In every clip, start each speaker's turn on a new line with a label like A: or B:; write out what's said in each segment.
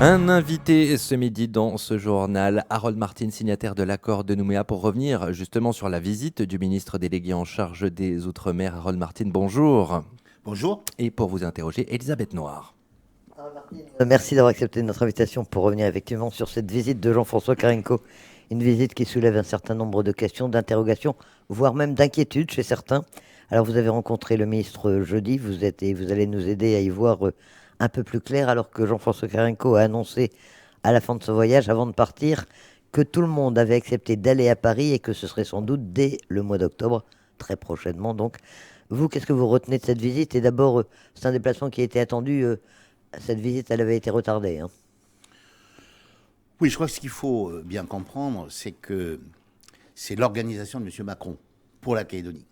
A: Un invité ce midi dans ce journal, Harold Martin, signataire de l'accord de Nouméa, pour revenir justement sur la visite du ministre délégué en charge des Outre-mer. Harold Martin, bonjour.
B: Bonjour.
A: Et pour vous interroger, Elisabeth Noir.
C: Merci d'avoir accepté notre invitation pour revenir effectivement sur cette visite de Jean-François Carenco. Une visite qui soulève un certain nombre de questions, d'interrogations, voire même d'inquiétudes chez certains. Alors vous avez rencontré le ministre jeudi, vous allez nous aider à y voir un peu plus clair, alors que Jean-François Carenco a annoncé à la fin de ce voyage, avant de partir, que tout le monde avait accepté d'aller à Paris et que ce serait sans doute dès le mois d'octobre, très prochainement donc. Vous, qu'est-ce que vous retenez de cette visite? Et d'abord, c'est un déplacement qui a été attendu. Cette visite, elle avait été retardée, hein.
B: Oui, je crois que ce qu'il faut bien comprendre, c'est que c'est l'organisation de M. Macron pour la Calédonie.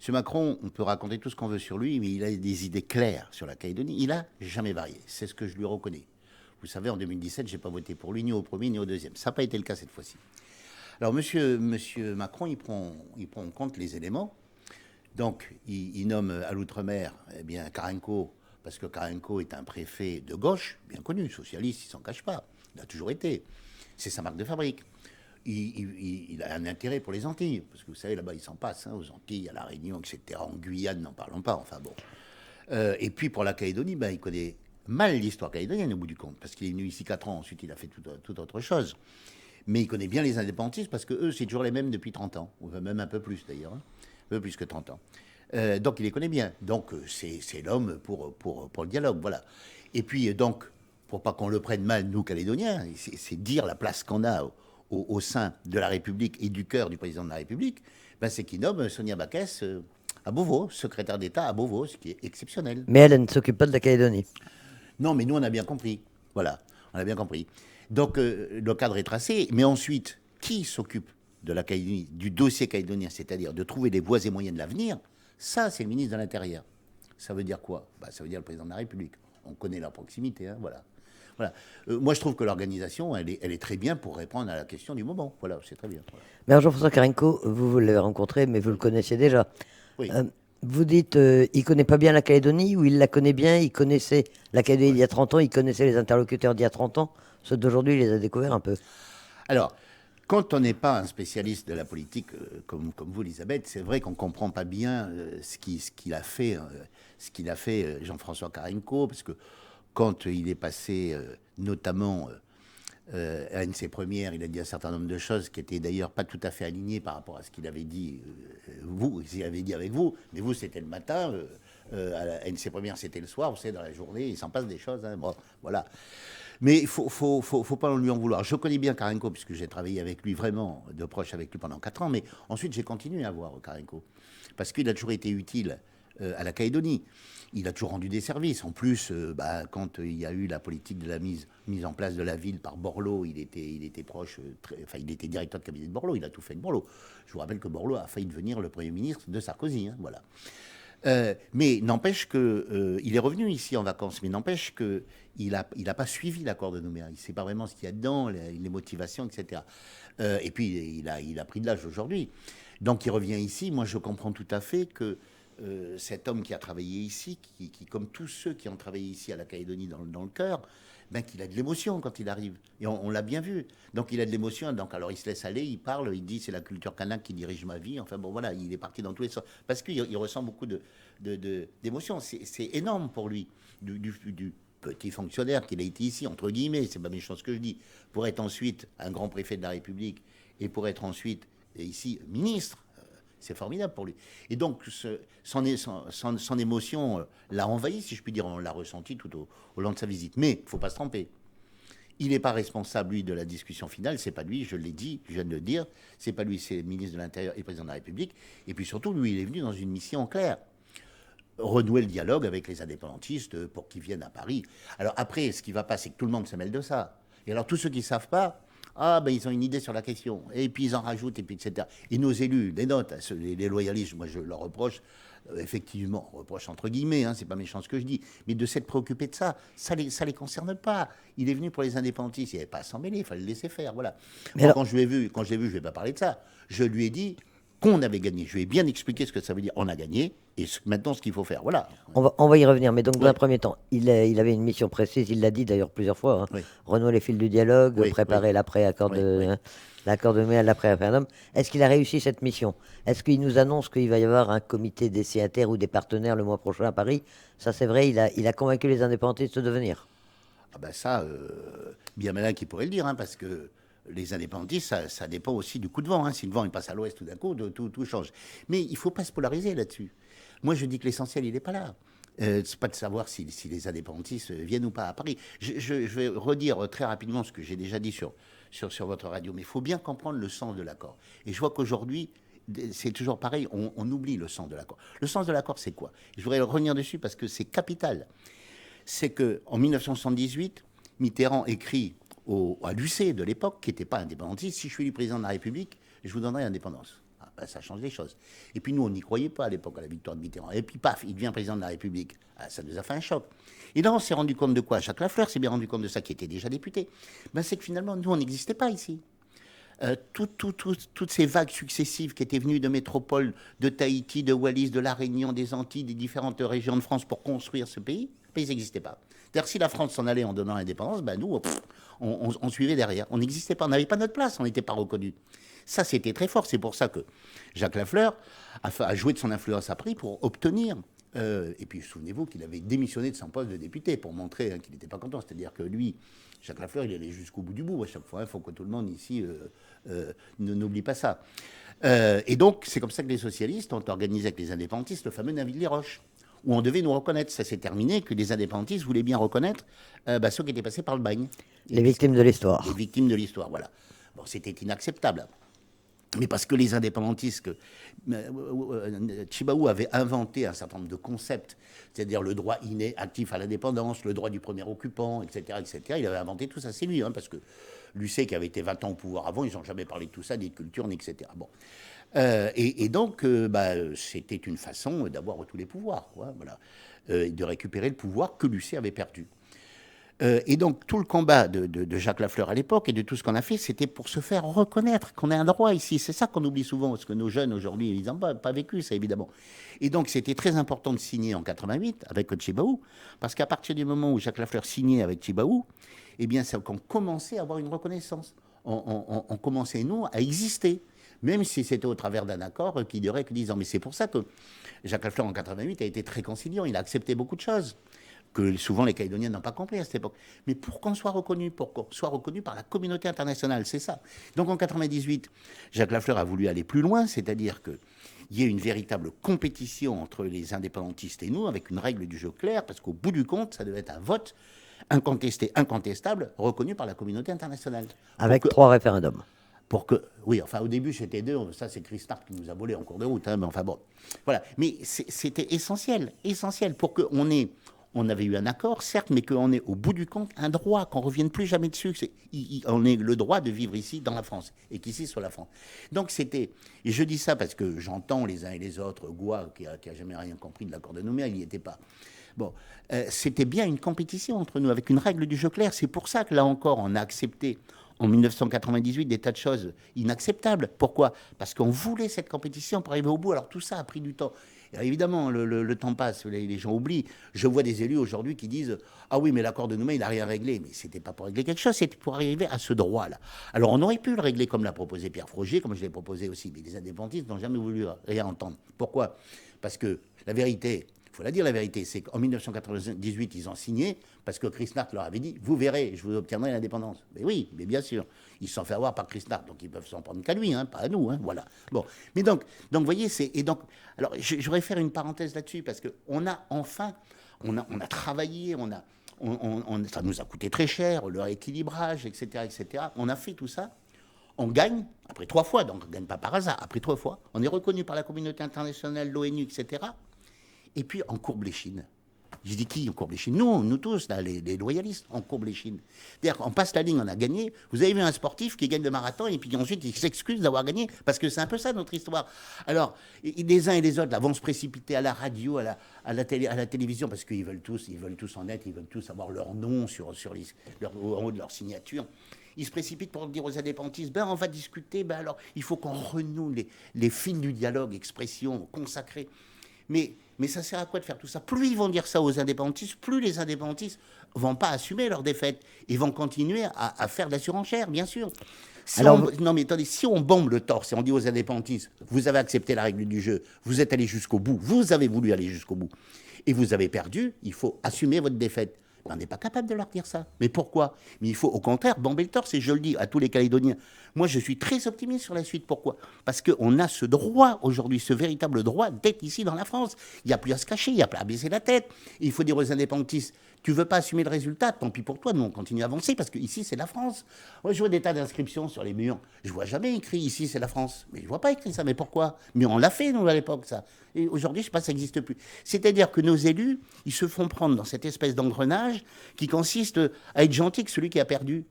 B: M. Macron, on peut raconter tout ce qu'on veut sur lui, mais il a des idées claires sur la Calédonie. Il n'a jamais varié. C'est ce que je lui reconnais. Vous savez, en 2017, je n'ai pas voté pour lui, ni au premier, ni au deuxième. Ça n'a pas été le cas cette fois-ci. Alors, monsieur Macron, il prend en compte les éléments. Donc, il nomme à l'outre-mer, eh bien, Carenco, parce que Carenco est un préfet de gauche, bien connu, socialiste, il ne s'en cache pas. Il a toujours été. C'est sa marque de fabrique. Il a un intérêt pour les Antilles, parce que vous savez, là-bas, il s'en passe, hein, aux Antilles, à La Réunion, etc. En Guyane, n'en parlons pas, enfin bon. Et puis, pour la Calédonie, ben, il connaît mal l'histoire calédonienne, au bout du compte, parce qu'il est venu ici 4 ans, ensuite il a fait toute autre chose. Mais il connaît bien les indépendantistes, parce que eux, c'est toujours les mêmes depuis 30 ans, ou même un peu plus d'ailleurs, hein, un peu plus que 30 ans. Donc il les connaît bien. Donc c'est l'homme pour le dialogue, voilà. Et puis donc, pour pas qu'on le prenne mal, nous, Calédoniens, c'est dire la place qu'on a au sein de la République et du cœur du président de la République, ben, c'est qu'il nomme Sonia Backès à Beauvau, secrétaire d'État à Beauvau, ce qui est exceptionnel.
C: Mais elle ne s'occupe pas de la Calédonie.
B: Non, mais nous, on a bien compris. Voilà, on a bien compris. Donc le cadre est tracé, mais ensuite, qui s'occupe de la Calédonie, du dossier calédonien, c'est-à-dire de trouver les voies et moyens de l'avenir? Ça, c'est le ministre de l'Intérieur. Ça veut dire quoi? Ça veut dire le président de la République. On connaît leur proximité, hein, voilà. Voilà. Moi, je trouve que l'organisation, elle est très bien pour répondre à la question du moment. Voilà, c'est très bien. Voilà.
C: Mais alors, Jean-François Carenco, vous l'avez rencontré, mais vous le connaissiez déjà.
B: Oui.
C: Vous dites, il connaît pas bien la Calédonie, ou il la connaît bien, il connaissait la Calédonie il y a 30 ans, il connaissait les interlocuteurs d'il y a 30 ans. Ceux d'aujourd'hui, il les a découverts un peu.
B: Alors, quand on n'est pas un spécialiste de la politique comme vous, Elisabeth, c'est vrai qu'on ne comprend pas bien ce qu'il a fait, Jean-François Carenco, parce que quand il est passé notamment à une de ses premières, il a dit un certain nombre de choses qui étaient d'ailleurs pas tout à fait alignées par rapport à ce qu'il avait dit s'il avait dit avec vous, mais vous c'était le matin, à une de ses premières c'était le soir, vous savez, dans la journée, il s'en passe des choses, hein, bon, voilà. Mais il faut pas lui en vouloir. Je connais bien Carenco, puisque j'ai travaillé avec lui vraiment de proche avec lui pendant 4 ans, mais ensuite j'ai continué à voir Carenco, parce qu'il a toujours été utile à la Calédonie. Il a toujours rendu des services. En plus, quand il y a eu la politique de la mise en place de la ville par Borloo, il était proche, il était directeur de cabinet de Borloo, il a tout fait de Borloo. Je vous rappelle que Borloo a failli devenir le Premier ministre de Sarkozy, hein, voilà. Mais n'empêche que il est revenu ici en vacances, mais n'empêche que il a pas suivi l'accord de Nouméa. Il ne sait pas vraiment ce qu'il y a dedans, les motivations, etc. Et puis il a pris de l'âge aujourd'hui. Donc il revient ici. Moi, je comprends tout à fait que cet homme qui a travaillé ici, qui comme tous ceux qui ont travaillé ici à la Calédonie dans le cœur, ben, qu'il a de l'émotion quand il arrive. Et on l'a bien vu. Donc il a de l'émotion. Donc alors il se laisse aller, il parle, il dit c'est la culture kanak qui dirige ma vie. Enfin bon voilà, il est parti dans tous les sens. Parce qu'il ressent beaucoup d'émotion. C'est énorme pour lui. Du petit fonctionnaire qu'il a été ici, entre guillemets, c'est pas méchant ce que je dis, pour être ensuite un grand préfet de la République et pour être ensuite ici ministre. C'est formidable pour lui. Et donc, son émotion l'a envahi, si je puis dire. On l'a ressenti tout au long de sa visite. Mais il ne faut pas se tromper. Il n'est pas responsable, lui, de la discussion finale. C'est pas lui, je l'ai dit, je viens de le dire. C'est pas lui, c'est le ministre de l'Intérieur et le président de la République. Et puis surtout, lui, il est venu dans une mission claire. Renouer le dialogue avec les indépendantistes pour qu'ils viennent à Paris. Alors après, ce qui ne va pas, c'est que tout le monde se mêle de ça. Et alors, tous ceux qui ne savent pas, ils ont une idée sur la question. Et puis ils en rajoutent, et puis etc. Et nos élus, les notes, les loyalistes, moi je leur reproche, effectivement, reproche entre guillemets, hein, c'est pas méchant ce que je dis, mais de s'être préoccupé de ça, ça les concerne pas. Il est venu pour les indépendantistes, il n'y avait pas à s'en mêler, il fallait le laisser faire, voilà.
C: Mais
B: Moi,
C: alors,
B: quand je l'ai vu, je ne vais pas parler de ça. Je lui ai dit, qu'on avait gagné. Je vais bien expliquer ce que ça veut dire. On a gagné et maintenant ce qu'il faut faire. Voilà.
C: On va y revenir, mais donc dans
B: Oui.
C: un premier temps, il avait une mission précise, il l'a dit d'ailleurs plusieurs fois, hein,
B: Oui.
C: renouer les fils du dialogue,
B: Oui,
C: préparer
B: oui.
C: l'après-accord
B: Oui,
C: de,
B: oui.
C: hein, l'accord de mai à l'après-référendum. Est-ce qu'il a réussi cette mission? Est-ce qu'il nous annonce qu'il va y avoir un comité des signataires ou des partenaires le mois prochain à Paris? Ça c'est vrai, il a convaincu les indépendantistes de venir.
B: Ah ben ça, bien malin qui pourrait le dire, hein, parce que les indépendantistes, ça dépend aussi du coup de vent. Hein. Si le vent il passe à l'ouest tout d'un coup, tout change. Mais il ne faut pas se polariser là-dessus. Moi, je dis que l'essentiel, il n'est pas là. C'est pas de savoir si les indépendantistes viennent ou pas à Paris. Je vais redire très rapidement ce que j'ai déjà dit sur votre radio, mais il faut bien comprendre le sens de l'accord. Et je vois qu'aujourd'hui, c'est toujours pareil, on oublie le sens de l'accord. Le sens de l'accord, c'est quoi? Je voudrais revenir dessus parce que c'est capital. C'est qu'en 1978, Mitterrand écrit à l'UC de l'époque, qui n'était pas indépendantiste, si je suis le président de la République, je vous donnerai l'indépendance. Ah, ben, ça change les choses. Et puis nous, on n'y croyait pas à l'époque à la victoire de Mitterrand. Et puis paf, il devient président de la République. Ah, ça nous a fait un choc. Et là, on s'est rendu compte de quoi? Jacques Lafleur s'est bien rendu compte de ça, qui était déjà député. Ben, c'est que finalement, nous, on n'existait pas ici. Toutes ces vagues successives qui étaient venues de métropoles, de Tahiti, de Wallis, de la Réunion, des Antilles, des différentes régions de France pour construire ce pays, ils n'existaient pas. C'est-à-dire si la France s'en allait en donnant l'indépendance, ben nous, on suivait derrière. On n'existait pas, on n'avait pas notre place, on n'était pas reconnus. Ça, c'était très fort. C'est pour ça que Jacques Lafleur a joué de son influence à Paris pour obtenir. Et puis, souvenez-vous qu'il avait démissionné de son poste de député pour montrer qu'il n'était pas content. C'est-à-dire que lui, Jacques Lafleur, il allait jusqu'au bout du bout à chaque fois. Il faut que tout le monde ici n'oublie pas ça. Et donc, c'est comme ça que les socialistes ont organisé avec les indépendantistes le fameux Naville-les-Roches, où on devait nous reconnaître. Ça s'est terminé que les indépendantistes voulaient bien reconnaître ceux qui étaient passés par le bagne.
C: Les victimes de l'histoire.
B: Les victimes de l'histoire, voilà. Bon, c'était inacceptable. Mais parce que les indépendantistes, Tjibaou avait inventé un certain nombre de concepts, c'est-à-dire le droit inné actif à l'indépendance, le droit du premier occupant, etc., etc. Il avait inventé tout ça, c'est lui, hein, parce que l'UC, qui avait été 20 ans au pouvoir avant, ils n'ont jamais parlé de tout ça, ni de culture, ni etc. Bon. Et donc, c'était une façon d'avoir tous les pouvoirs, quoi, voilà, de récupérer le pouvoir que l'UC avait perdu. Et donc, tout le combat de Jacques Lafleur à l'époque et de tout ce qu'on a fait, c'était pour se faire reconnaître qu'on a un droit ici. C'est ça qu'on oublie souvent, parce que nos jeunes aujourd'hui, ils n'ont pas vécu ça, évidemment. Et donc, c'était très important de signer en 88 avec Tjibaou, parce qu'à partir du moment où Jacques Lafleur signait avec Tjibaou, eh bien, c'est qu'on commençait à avoir une reconnaissance. On commençait, nous, à exister, même si c'était au travers d'un accord qui durait que 10 ans. Mais c'est pour ça que Jacques Lafleur, en 88, a été très conciliant. Il a accepté beaucoup de choses que souvent les Calédoniens n'ont pas compris à cette époque. Mais pour qu'on soit reconnu, par la communauté internationale, c'est ça. Donc en 98, Jacques Lafleur a voulu aller plus loin, c'est-à-dire qu'il y ait une véritable compétition entre les indépendantistes et nous, avec une règle du jeu claire, parce qu'au bout du compte, ça devait être un vote incontesté, incontestable, reconnu par la communauté internationale.
C: Avec 3 référendums.
B: Oui, enfin au début c'était 2, ça c'est Christart qui nous a volé en cours de route, hein, mais enfin bon, voilà. Mais c'était essentiel pour qu'on ait... On avait eu un accord, certes, mais qu'on ait au bout du compte un droit, qu'on ne revienne plus jamais dessus. On ait le droit de vivre ici, dans la France, et qu'ici soit la France. Donc c'était... Et je dis ça parce que j'entends les uns et les autres, Gouin, qui a jamais rien compris de l'accord de Nouméa, il n'y était pas. Bon, c'était bien une compétition entre nous, avec une règle du jeu claire. C'est pour ça que là encore, on a accepté en 1998 des tas de choses inacceptables. Pourquoi? Parce qu'on voulait cette compétition pour arriver au bout. Alors tout ça a pris du temps. Et évidemment, le temps passe, les gens oublient. Je vois des élus aujourd'hui qui disent « Ah oui, mais l'accord de Nouméa, il n'a rien réglé. » Mais ce n'était pas pour régler quelque chose, c'était pour arriver à ce droit-là. Alors on aurait pu le régler comme l'a proposé Pierre Frogier, comme je l'ai proposé aussi. Mais les indépendantistes n'ont jamais voulu rien entendre. Pourquoi? Parce que la vérité... Il faut la dire, la vérité, c'est qu'en 1998, ils ont signé parce que Christart leur avait dit « Vous verrez, je vous obtiendrai l'indépendance ». Mais oui, mais bien sûr. Ils se sont fait avoir par Christart, donc ils peuvent s'en prendre qu'à lui, hein, pas à nous. Hein, voilà. Bon. Mais donc vous voyez, c'est... Et donc, alors, je voudrais faire une parenthèse là-dessus, parce qu'on a enfin... On a travaillé, ça nous a coûté très cher, le rééquilibrage, etc., etc. On a fait tout ça. On gagne, après 3 fois, donc on ne gagne pas par hasard, après 3 fois. On est reconnu par la communauté internationale, l'ONU, etc., et puis, on courbe les chines. Je dis qui, on courbe les chines? Nous tous, là, les loyalistes, on courbe les chines. C'est-à-dire qu'on passe la ligne, on a gagné. Vous avez vu un sportif qui gagne le marathon et puis ensuite il s'excuse d'avoir gagné, parce que c'est un peu ça notre histoire. Alors, les uns et les autres là, vont se précipiter à la radio, à la télévision, parce qu'ils veulent tous en être, ils veulent tous avoir leur nom en haut de leur signature. ils se précipitent pour dire aux indépendantistes, on va discuter, alors il faut qu'on renoue les fils du dialogue, expression consacrée. Mais ça sert à quoi de faire tout ça? Plus ils vont dire ça aux indépendantistes, plus les indépendantistes vont pas assumer leur défaite. Ils vont continuer à faire de la surenchère, bien sûr. Non mais attendez, si on bombe le torse et on dit aux indépendantistes, vous avez accepté la règle du jeu, vous êtes allé jusqu'au bout, vous avez voulu aller jusqu'au bout, et vous avez perdu, il faut assumer votre défaite. On n'est pas capable de leur dire ça. Mais pourquoi? Mais il faut au contraire bomber le torse, et je le dis à tous les Calédoniens. Moi, je suis très optimiste sur la suite. Pourquoi? Parce qu'on a ce droit aujourd'hui, ce véritable droit d'être ici dans la France. Il n'y a plus à se cacher, il n'y a plus à baisser la tête. Il faut dire aux indépendantistes, tu ne veux pas assumer le résultat, tant pis pour toi, nous on continue à avancer, parce qu'ici c'est la France. Moi je vois des tas d'inscriptions sur les murs, je ne vois jamais écrit ici c'est la France. Mais je ne vois pas écrit ça, mais pourquoi? Mais on l'a fait nous à l'époque ça. Et aujourd'hui je ne sais pas, ça n'existe plus. C'est-à-dire que nos élus, ils se font prendre dans cette espèce d'engrenage qui consiste à être gentil que celui qui a perdu.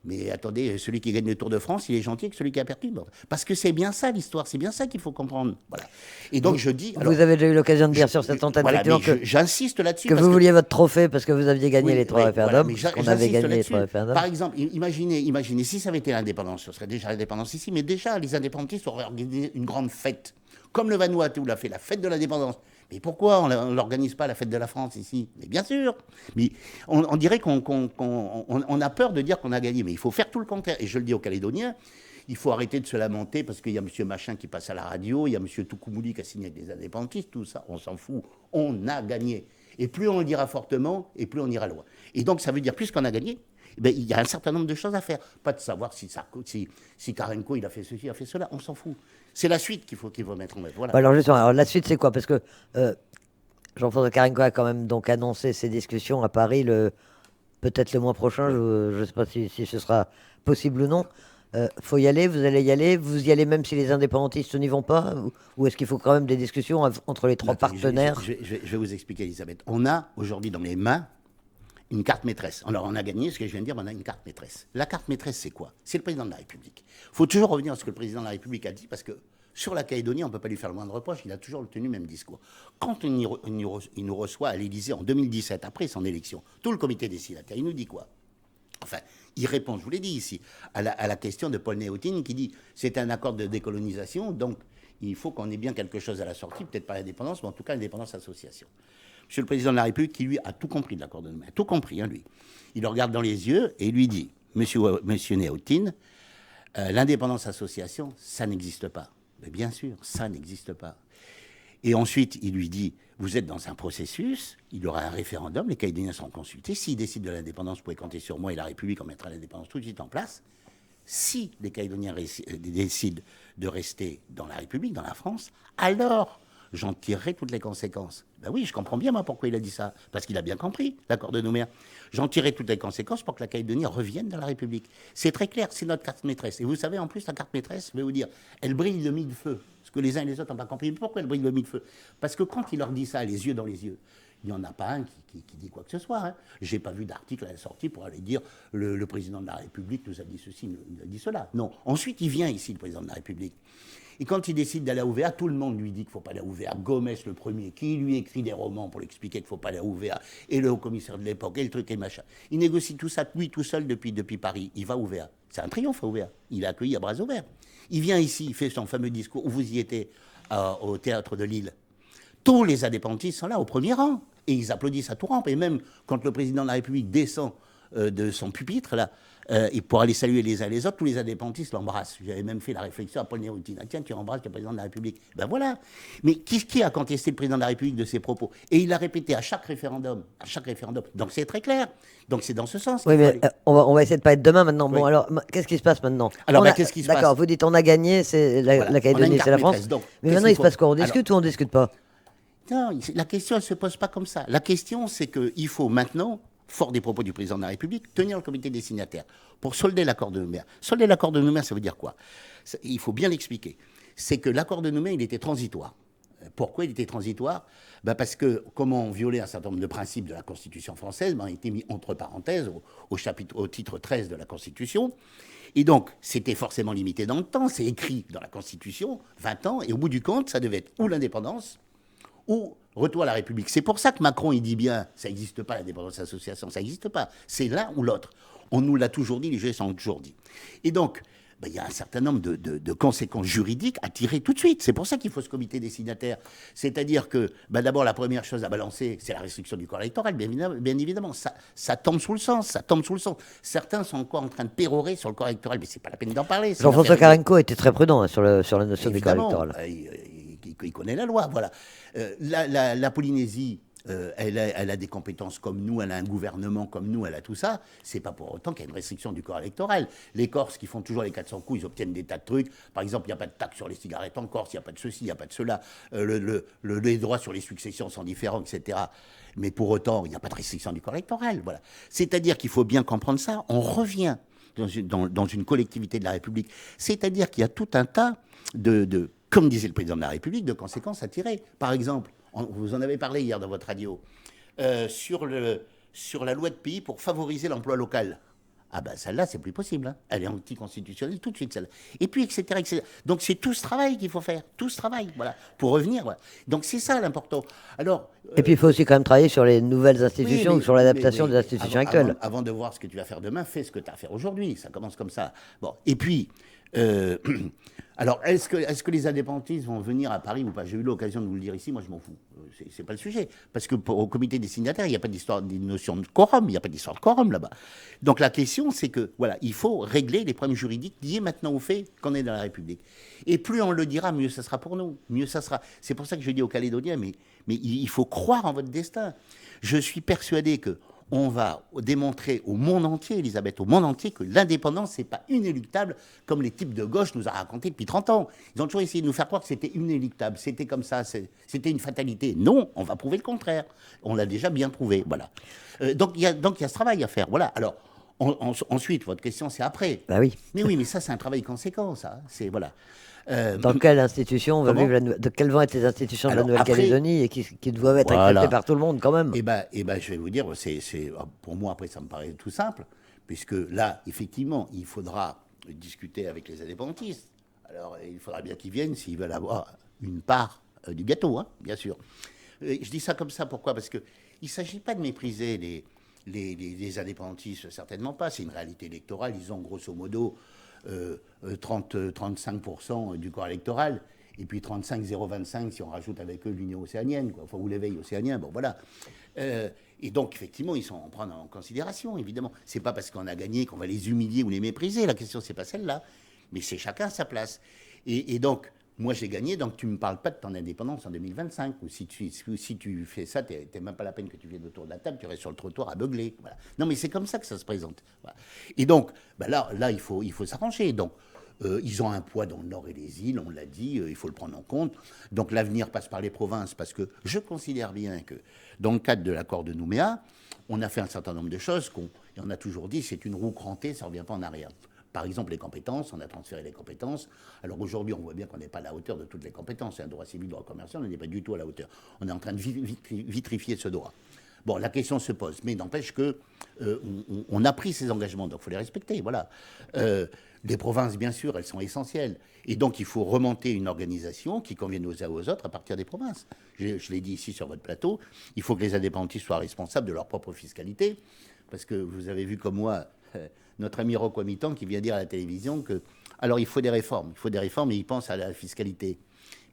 B: Mais attendez, celui qui gagne le Tour de France, il est gentil que celui qui a perdu. Parce que c'est bien ça l'histoire, c'est bien ça qu'il faut comprendre. Voilà. Et donc je dis...
C: Vous avez déjà eu l'occasion de dire sur cette antenne
B: que j'insiste là-dessus.
C: Que vous vouliez votre trophée parce que vous aviez gagné les trois référendums.
B: On avait gagné les trois référendums. Par exemple, imaginez si ça avait été l'indépendance, ce serait déjà l'indépendance ici, mais déjà les indépendantistes auraient organisé une grande fête. Comme le Vanuatu l'a fait, la fête de l'indépendance. Mais pourquoi on ne l'organise pas, la fête de la France, ici? Mais bien sûr. Mais on dirait qu'on a peur de dire qu'on a gagné. Mais il faut faire tout le contraire. Et je le dis aux Calédoniens, il faut arrêter de se lamenter parce qu'il y a M. Machin qui passe à la radio, il y a M. Touκoumouli qui a signé avec les indépendantistes, tout ça, on s'en fout. On a gagné. Et plus on le dira fortement, et plus on ira loin. Et donc, ça veut dire, puisqu'on a gagné, il y a un certain nombre de choses à faire. Pas de savoir si Karenko, il a fait ceci, il a fait cela, on s'en fout. C'est la suite qu'il faut mettre en œuvre. Voilà.
C: Alors justement, la suite c'est quoi? Parce que Jean-François Carenco a quand même donc annoncé ses discussions à Paris peut-être le mois prochain, je ne sais pas si ce sera possible ou non. Faut y aller, vous allez y aller, vous y allez même si les indépendantistes n'y vont pas? Ou est-ce qu'il faut quand même des discussions entre les trois partenaires?
B: Je vais vous expliquer, Elisabeth. On a aujourd'hui dans les mains une carte maîtresse. Alors, on a gagné, ce que je viens de dire, on a une carte maîtresse. La carte maîtresse, c'est quoi? C'est le président de la République. Il faut toujours revenir à ce que le président de la République a dit, parce que sur la Calédonie, on ne peut pas lui faire le moindre reproche, il a toujours tenu le même discours. Quand il nous reçoit à l'Élysée en 2017, après son élection, tout le comité des signataires, il nous dit quoi? Enfin, il répond, je vous l'ai dit ici, à la question de Paul Néotine qui dit c'est un accord de décolonisation, donc il faut qu'on ait bien quelque chose à la sortie, peut-être pas l'indépendance, mais en tout cas l'indépendance association. Monsieur le Président de la République, qui lui a tout compris de l'accord de Nouméa, tout compris, lui. Il le regarde dans les yeux et il lui dit, Monsieur Néotine, l'indépendance association, ça n'existe pas. Mais bien sûr, ça n'existe pas. Et ensuite, il lui dit, vous êtes dans un processus, il y aura un référendum, les Calédoniens seront consultés. S'ils décident de l'indépendance, vous pouvez compter sur moi et la République, on mettra l'indépendance tout de suite en place. Si les Calédoniens décident de rester dans la République, dans la France, alors j'en tirerai toutes les conséquences. Ben oui, je comprends bien, moi, pourquoi il a dit ça. Parce qu'il a bien compris, l'accord de Nouméa. J'en tirerai toutes les conséquences pour que la Calédonie revienne dans la République. C'est très clair, c'est notre carte maîtresse. Et vous savez, en plus, la carte maîtresse, je vais vous dire, elle brille de mille feux. Ce que les uns et les autres n'ont pas compris. Mais pourquoi elle brille de mille feux? Parce que quand il leur dit ça, les yeux dans les yeux, il n'y en a pas un qui dit quoi que ce soit. Hein. Je n'ai pas vu d'article à la sortie pour aller dire le président de la République nous a dit ceci, nous a dit cela. Non. Ensuite, il vient ici, le président de la République. Et quand il décide d'aller à Ouvéa, tout le monde lui dit qu'il ne faut pas aller à Ouvéa. Gomes, le premier, qui lui écrit des romans pour lui expliquer qu'il ne faut pas aller à Ouvéa, et le haut-commissaire de l'époque, et le truc et machin. Il négocie tout ça, lui, tout seul, depuis Paris. Il va à Ouvéa. C'est un triomphe à Ouvéa. Il est accueilli à bras ouverts. Il vient ici, il fait son fameux discours, où vous y étiez, au théâtre de Lille. Tous les indépendantistes sont là, au premier rang. Et ils applaudissent à tout rampe. Et même quand le président de la République descend de son pupitre, là, et pour aller saluer les uns les autres, tous les indépendantistes l'embrassent. J'avais même fait la réflexion à Paul Néotine. Ah, tiens, tu embrasses le président de la République. Ben voilà. Mais qui a contesté le président de la République de ses propos? Et il l'a répété à chaque référendum. À chaque référendum. Donc c'est très clair. Donc c'est dans ce sens.
C: Oui, mais on va essayer de pas être demain maintenant. Oui. Bon, alors, qu'est-ce qui se passe maintenant?
B: Alors, qu'est-ce qui se passe?
C: D'accord, vous dites on a gagné, c'est la Calédonie, c'est la France.
B: Donc,
C: mais maintenant, il se passe quoi? On discute ou on discute pas?
B: Non, la question, elle ne se pose pas comme ça. La question, c'est qu'il faut maintenant, fort des propos du président de la République, tenir le comité des signataires pour solder l'accord de Nouméa. Solder l'accord de Nouméa, ça veut dire quoi? Il faut bien l'expliquer. C'est que l'accord de Nouméa, il était transitoire. Pourquoi il était transitoire? Parce que, comment on violait un certain nombre de principes de la Constitution française, il était mis entre parenthèses au titre 13 de la Constitution. Et donc, c'était forcément limité dans le temps. C'est écrit dans la Constitution, 20 ans. Et au bout du compte, ça devait être ou l'indépendance, ou retour à la République. C'est pour ça que Macron, il dit bien, ça n'existe pas, l'indépendance association, ça n'existe pas. C'est l'un ou l'autre. On nous l'a toujours dit, les juristes l'ont toujours dit. Et donc, il y a un certain nombre de conséquences juridiques à tirer tout de suite. C'est pour ça qu'il faut ce comité des signataires. C'est-à-dire que, d'abord, la première chose à balancer, c'est la restriction du corps électoral, bien évidemment. Ça tombe sous le sens, ça tombe sous le sens. Certains sont encore en train de pérorer sur le corps électoral, mais c'est pas la peine d'en parler.
C: Jean-François Carenco était très prudent sur la notion du corps électoral.
B: Il connaît la loi, voilà. La Polynésie... elle a des compétences comme nous, elle a un gouvernement comme nous, elle a tout ça. C'est pas pour autant qu'il y a une restriction du corps électoral. Les Corses qui font toujours les 400 coups, ils obtiennent des tas de trucs. Par exemple, il n'y a pas de taxe sur les cigarettes en Corse, il n'y a pas de ceci, il n'y a pas de cela. Les droits sur les successions sont différents, etc. Mais pour autant, il n'y a pas de restriction du corps électoral. Voilà. C'est-à-dire qu'il faut bien comprendre ça. On revient dans une collectivité de la République. C'est-à-dire qu'il y a tout un tas comme disait le président de la République, de conséquences à tirer. Par exemple, vous en avez parlé hier dans votre radio, sur la loi de pays pour favoriser l'emploi local. Ah ben celle-là, c'est plus possible. Hein. Elle est anticonstitutionnelle tout de suite, celle-là. Et puis, etc., etc. Donc c'est tout ce travail qu'il faut faire, tout ce travail, voilà, pour revenir. Voilà. Donc c'est ça l'important. Alors,
C: et puis il faut aussi quand même travailler sur les nouvelles institutions, ou sur l'adaptation des institutions actuelles.
B: Avant de voir ce que tu vas faire demain, fais ce que tu as à faire aujourd'hui. Ça commence comme ça. Bon, et puis... alors, est-ce que les indépendantistes vont venir à Paris ou pas? J'ai eu l'occasion de vous le dire ici, moi je m'en fous. C'est pas le sujet. Parce qu'au comité des signataires, il n'y a pas d'histoire, d'une notion de quorum, il n'y a pas d'histoire de quorum là-bas. Donc la question, c'est que, voilà, il faut régler les problèmes juridiques liés maintenant au fait qu'on est dans la République. Et plus on le dira, mieux ça sera pour nous. Mieux ça sera. C'est pour ça que je dis aux Calédoniens, mais il faut croire en votre destin. Je suis persuadé que on va démontrer au monde entier, Elisabeth, au monde entier, que l'indépendance, c'est pas inéluctable, comme les types de gauche nous ont raconté depuis 30 ans. Ils ont toujours essayé de nous faire croire que c'était inéluctable, c'était comme ça, c'était une fatalité. Non, on va prouver le contraire. On l'a déjà bien prouvé, voilà. Donc il y a ce travail à faire, voilà. Alors, ensuite, votre question, c'est après.
C: Bah oui.
B: Mais oui, mais ça, c'est un travail conséquent, ça. C'est, voilà.
C: Dans quelle institution quelles vont être les institutions de la Nouvelle-Calédonie et qui doivent être acceptées par tout le monde quand même?
B: Eh ben, je vais vous dire, pour moi, après, ça me paraît tout simple, puisque là, effectivement, il faudra discuter avec les indépendantistes. Alors, il faudra bien qu'ils viennent s'ils veulent avoir une part du gâteau, hein, bien sûr. Je dis ça comme ça, pourquoi? Parce qu'il ne s'agit pas de mépriser les indépendantistes, certainement pas. C'est une réalité électorale. Ils ont grosso modo 35% du corps électoral, et puis 35,025 si on rajoute avec eux l'Union océanienne, quoi. Enfin, ou l'éveil océanien, bon voilà. Et donc, effectivement, ils sont à prendre en considération, évidemment. C'est pas parce qu'on a gagné qu'on va les humilier ou les mépriser, la question, c'est pas celle-là. Mais c'est chacun sa place. Et donc, moi, j'ai gagné, donc tu ne me parles pas de ton indépendance en 2025. Ou si tu fais ça, tu n'es même pas la peine que tu viennes autour de la table, tu restes sur le trottoir à beugler. Voilà. Non, mais c'est comme ça que ça se présente. Voilà. Et donc, là, il faut s'arranger. Donc, ils ont un poids dans le Nord et les îles, on l'a dit, il faut le prendre en compte. Donc, l'avenir passe par les provinces, parce que je considère bien que, dans le cadre de l'accord de Nouméa, on a fait un certain nombre de choses et on a toujours dit, c'est une roue crantée, ça ne revient pas en arrière. Par exemple, les compétences, on a transféré les compétences. Alors aujourd'hui, on voit bien qu'on n'est pas à la hauteur de toutes les compétences. Un droit civil, droit commercial, on n'est pas du tout à la hauteur. On est en train de vitrifier ce droit. Bon, la question se pose, mais n'empêche que on a pris ces engagements, donc il faut les respecter. Voilà. Les provinces, bien sûr, elles sont essentielles. Et donc, il faut remonter une organisation qui convienne aux uns aux autres à partir des provinces. Je l'ai dit ici sur votre plateau, il faut que les indépendantistes soient responsables de leur propre fiscalité, parce que vous avez vu comme moi notre ami Rocco Mitan qui vient dire à la télévision que, alors il faut des réformes et il pense à la fiscalité.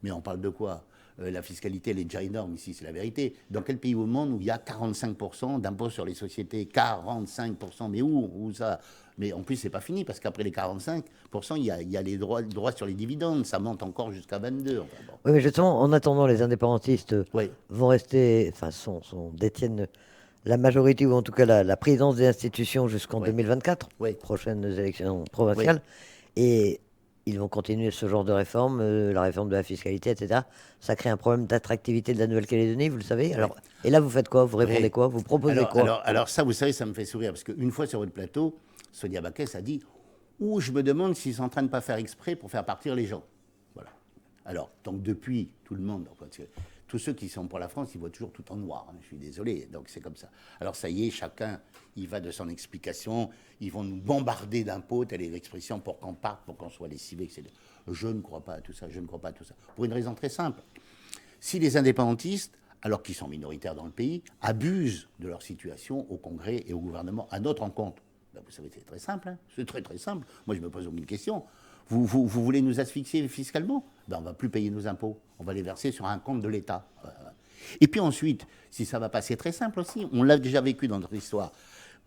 B: Mais on parle de quoi? La fiscalité, elle est déjà énorme ici, c'est la vérité. Dans quel pays au monde où il y a 45% d'impôts sur les sociétés? 45%, mais où ça? Mais en plus, c'est pas fini, parce qu'après les 45%, il y a les droits sur les dividendes, ça monte encore jusqu'à 22%. Enfin, bon.
C: Oui, mais justement, en attendant, les indépendantistes vont rester, enfin, détiennent la majorité, ou en tout cas la présidence des institutions jusqu'en 2024, prochaines élections provinciales, et ils vont continuer ce genre de réforme, la réforme de la fiscalité, etc. Ça crée un problème d'attractivité de la Nouvelle-Calédonie, vous le savez. Alors, et là, vous faites quoi? Vous répondez quoi? Vous proposez quoi?
B: Alors ça, vous savez, ça me fait sourire, parce qu'une fois sur votre plateau, Sonia Baquès a dit « Ouh, je me demande s'ils sont en train de ne pas faire exprès pour faire partir les gens. » Voilà. Alors, donc depuis, tout le monde, tous ceux qui sont pour la France, ils voient toujours tout en noir. Hein, je suis désolé, donc c'est comme ça. Alors ça y est, chacun, il va de son explication. Ils vont nous bombarder d'impôts, telle est l'expression, pour qu'on parte, pour qu'on soit lessivé, etc. Je ne crois pas à tout ça, je ne crois pas à tout ça. Pour une raison très simple. Si les indépendantistes, alors qu'ils sont minoritaires dans le pays, abusent de leur situation au Congrès et au gouvernement à notre encontre, Ben, vous savez, c'est très simple. Hein. C'est très très simple. Moi, je me pose aucune question. Vous voulez nous asphyxier fiscalement? Ben, on ne va plus payer nos impôts. On va les verser sur un compte de l'État. Et puis ensuite, si ça va pas, c'est très simple aussi. On l'a déjà vécu dans notre histoire.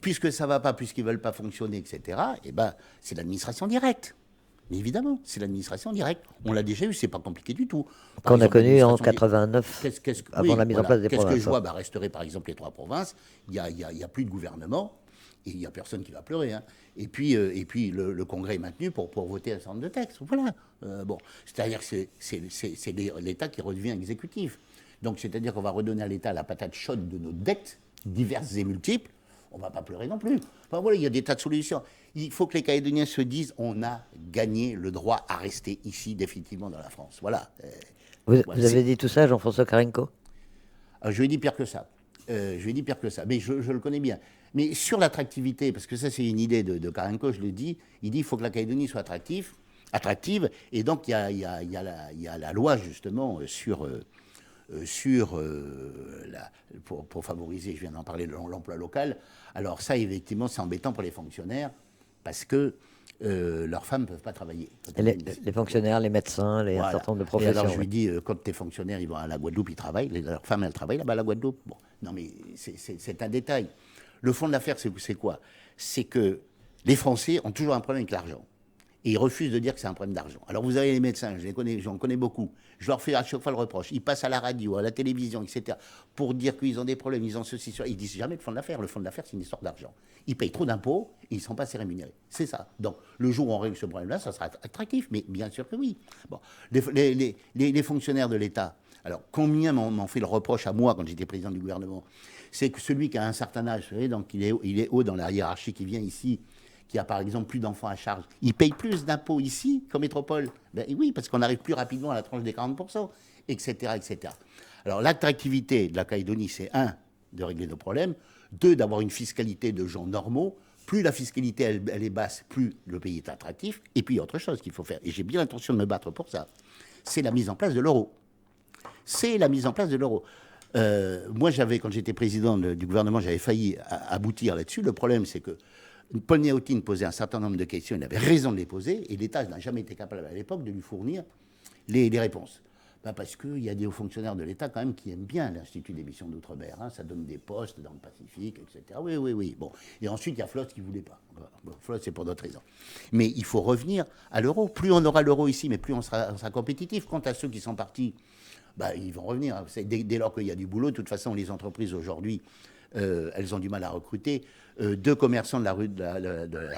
B: Puisque ça ne va pas, puisqu'ils ne veulent pas fonctionner, etc., eh ben, c'est l'administration directe. Mais évidemment, c'est l'administration directe. On l'a déjà eu, c'est pas compliqué du tout.
C: Qu'on a connu en 89, avant la mise en place des provinces.
B: Qu'est-ce que je vois? Resterait par exemple les 3 provinces. Il n'y a plus de gouvernement et il n'y a personne qui va pleurer. Hein. Et puis le Congrès est maintenu pour voter un certain nombre de textes. Voilà. Bon, c'est-à-dire que c'est l'État qui redevient exécutif. Donc c'est-à-dire qu'on va redonner à l'État la patate chaude de nos dettes diverses et multiples. On ne va pas pleurer non plus. Enfin voilà, il y a des tas de solutions. Il faut que les Calédoniens se disent on a gagné le droit à rester ici définitivement dans la France. Voilà.
C: Vous avez dit tout ça, Jean-François Carenco?
B: Je lui ai dit pire que ça. Mais je le connais bien. Mais sur l'attractivité, parce que ça c'est une idée de Carenco, je le dis, il dit il faut que la Calédonie soit attractive, et donc il y a la loi justement pour favoriser, je viens d'en parler, l'emploi local. Alors ça, effectivement, c'est embêtant pour les fonctionnaires parce que leurs femmes ne peuvent pas travailler.
C: Les fonctionnaires, les médecins, un certain nombre de professions.
B: Et alors je lui dis, quand tes fonctionnaires ils vont à la Guadeloupe, ils travaillent, leurs femmes, elles travaillent là-bas à la Guadeloupe. Bon, non mais c'est un détail. Le fond de l'affaire, c'est quoi? C'est que les Français ont toujours un problème avec l'argent. Et ils refusent de dire que c'est un problème d'argent. Alors vous avez les médecins, j'en connais beaucoup. Je leur fais à chaque fois le reproche. Ils passent à la radio, à la télévision, etc. pour dire qu'ils ont des problèmes, ils ont ceci, cela. Ils disent jamais le fond de l'affaire. Le fond de l'affaire, c'est une histoire d'argent. Ils payent trop d'impôts et ils ne sont pas assez rémunérés. C'est ça. Donc le jour où on règle ce problème-là, ça sera attractif. Mais bien sûr que oui. Bon, les fonctionnaires de l'État, alors combien m'ont fait le reproche à moi quand j'étais président du gouvernement? C'est que celui qui a un certain âge, vous savez, donc il est haut dans la hiérarchie, qui vient ici, qui a par exemple plus d'enfants à charge, il paye plus d'impôts ici qu'en métropole. Ben oui, parce qu'on arrive plus rapidement à la tranche des 40%, etc., etc. Alors l'attractivité de la Calédonie, c'est 1, de régler nos problèmes, 2, d'avoir une fiscalité de gens normaux. Plus la fiscalité elle est basse, plus le pays est attractif. Et puis autre chose qu'il faut faire, et j'ai bien l'intention de me battre pour ça, c'est la mise en place de l'euro. C'est la mise en place de l'euro. Moi, quand j'étais président du gouvernement, j'avais failli aboutir là-dessus. Le problème, c'est que Paul Niaoutine posait un certain nombre de questions, il avait raison de les poser, et l'État n'a jamais été capable à l'époque de lui fournir les réponses. Ben parce qu'il y a des hauts fonctionnaires de l'État quand même qui aiment bien l'Institut des missions d'outre-mer, hein, ça donne des postes dans le Pacifique, etc. Oui. Bon. Et ensuite, il y a Flotte qui ne voulait pas. Bon, Flotte, c'est pour d'autres raisons. Mais il faut revenir à l'euro. Plus on aura l'euro ici, mais plus on sera compétitif. Quant à ceux qui sont partis, ben, ils vont revenir. Dès lors qu'il y a du boulot, de toute façon, les entreprises aujourd'hui, elles ont du mal à recruter. 2 commerçants de la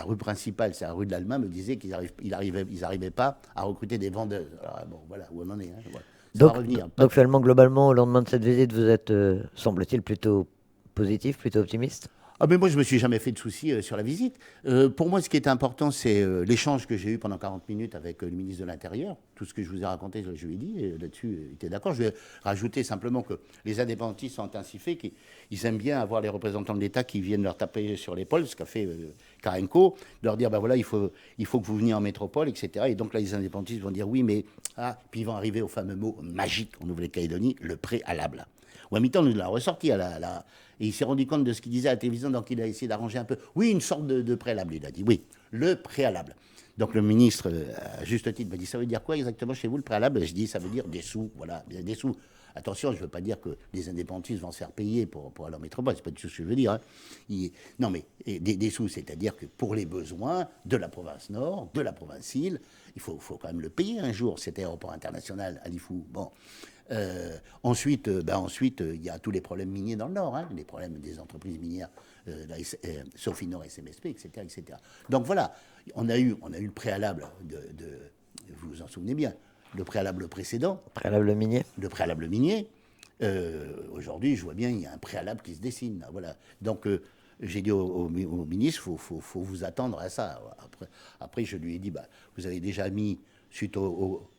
B: rue principale, c'est la rue de l'Alma, me disaient qu'ils n'arrivaient pas à recruter des vendeuses. Alors bon, voilà où on en est. Hein, voilà. Ça va revenir.
C: Donc finalement, globalement, au lendemain de cette visite, vous êtes, semble-t-il, plutôt positif, plutôt optimiste?
B: Ah mais moi, je ne me suis jamais fait de soucis sur la visite. Pour moi, ce qui est important, c'est l'échange que j'ai eu pendant 40 minutes avec le ministre de l'Intérieur. Tout ce que je vous ai raconté, je lui ai dit, et là-dessus, il était d'accord. Je vais rajouter simplement que les indépendantistes sont ainsi faits qu'ils aiment bien avoir les représentants de l'État qui viennent leur taper sur l'épaule, ce qu'a fait Carenco, de leur dire, ben voilà, il faut que vous veniez en métropole, etc. Et donc là, les indépendantistes vont dire oui, mais... puis ils vont arriver au fameux mot magique en Nouvelle-Calédonie, le préalable. Wamitan nous l'a ressorti et il s'est rendu compte de ce qu'il disait à la télévision, donc il a essayé d'arranger un peu. Oui, une sorte de préalable, il a dit. Oui, le préalable. Donc le ministre, à juste titre, m'a dit, ça veut dire quoi exactement chez vous, le préalable? Je dis, ça veut dire des sous, voilà, des sous. Attention, je ne veux pas dire que les indépendantistes vont se faire payer pour aller en métropole, c'est pas du tout ce que je veux dire. Hein. Non, mais des sous, c'est-à-dire que pour les besoins de la province Nord, de la province Île, il faut quand même le payer un jour, cet aéroport international à Lifou. Bon. Ensuite, il y a tous les problèmes miniers dans le Nord, hein, les problèmes des entreprises minières, Sofinor, SMSP, etc., etc. Donc voilà, on a eu le préalable vous vous en souvenez bien, le préalable précédent.
C: Préalable minier.
B: Le préalable minier. Aujourd'hui, je vois bien, il y a un préalable qui se dessine. Voilà. Donc, j'ai dit au ministre, il faut vous attendre à ça. Après, je lui ai dit, vous avez déjà mis, suite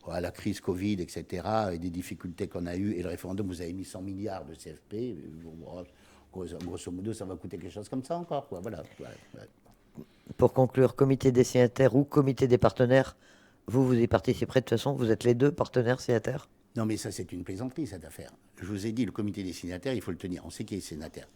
B: à la crise Covid, etc., et des difficultés qu'on a eues, et le référendum, vous avez mis 100 milliards de CFP. Grosso modo, ça va coûter quelque chose comme ça encore. Quoi. Voilà.
C: Pour conclure, comité des signataires ou comité des partenaires, vous y participerez de toute façon, vous êtes les 2 partenaires signataires?
B: Non, mais ça, c'est une plaisanterie, cette affaire. Je vous ai dit, le comité des signataires, il faut le tenir. On sait qui est signataire.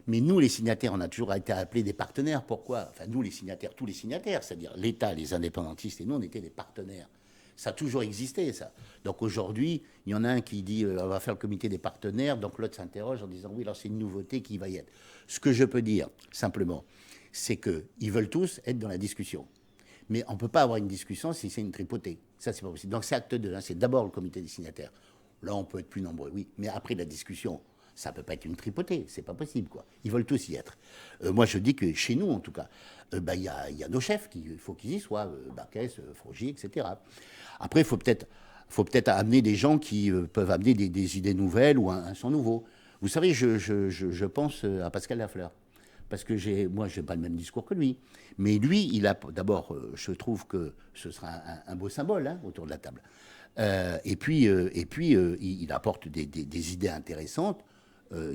B: Mais nous, les signataires, on a toujours été appelés des partenaires. Pourquoi? Enfin, nous, les signataires, tous les signataires, c'est-à-dire l'État, les indépendantistes et nous, on était des partenaires. Ça a toujours existé, ça. Donc aujourd'hui, il y en a un qui dit on va faire le comité des partenaires, donc l'autre s'interroge en disant oui, alors c'est une nouveauté qui va y être. Ce que je peux dire, simplement, c'est qu'ils veulent tous être dans la discussion. Mais on ne peut pas avoir une discussion si c'est une tripotée. Ça, c'est pas possible. Donc c'est acte 2, hein, c'est d'abord le comité des signataires. Là, on peut être plus nombreux, oui. Mais après la discussion, ça ne peut pas être une tripotée. C'est pas possible, quoi. Ils veulent tous y être. Moi, je dis que chez nous, en tout cas, il y a nos chefs, il faut qu'ils y soient, Barquès, Frogier, etc. Après, il faut peut-être amener des gens qui peuvent amener des idées nouvelles ou un son nouveau. Vous savez, je pense à Pascal Lafleur. Parce que moi, je n'ai pas le même discours que lui. Mais lui, d'abord, je trouve que ce sera un beau symbole hein, autour de la table. Et puis, il apporte des idées intéressantes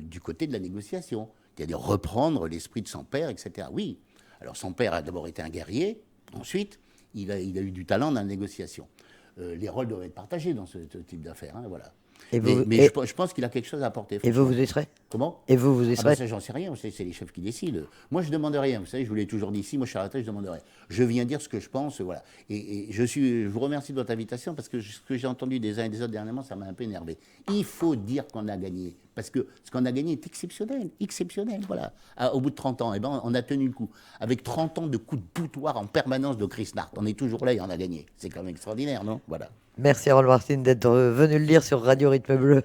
B: du côté de la négociation. C'est-à-dire reprendre l'esprit de son père, etc. Oui. Alors, son père a d'abord été un guerrier. Ensuite, il a eu du talent dans la négociation. Les rôles doivent être partagés dans ce type d'affaires. Hein, voilà. Mais je pense qu'il a quelque chose à apporter.
C: Et vous y serez?
B: Comment?
C: Et vous y serez?
B: Ça, j'en sais rien. C'est les chefs qui décident. Moi, je ne demande rien. Vous savez, je vous l'ai toujours dit ici. Moi, je suis à la retraite, je ne demande rien. Je viens dire ce que je pense. Voilà. Et je vous remercie de votre invitation parce que ce que j'ai entendu des uns et des autres dernièrement, ça m'a un peu énervé. Il faut dire qu'on a gagné. Parce que ce qu'on a gagné est exceptionnel. Exceptionnel. Voilà. Au bout de 30 ans, eh ben, on a tenu le coup. Avec 30 ans de coups de boutoir en permanence de Chris Nart. On est toujours là et on a gagné. C'est quand même extraordinaire, non? Voilà.
C: Merci Harold Martin d'être venu le lire sur Radio Rythme Bleu.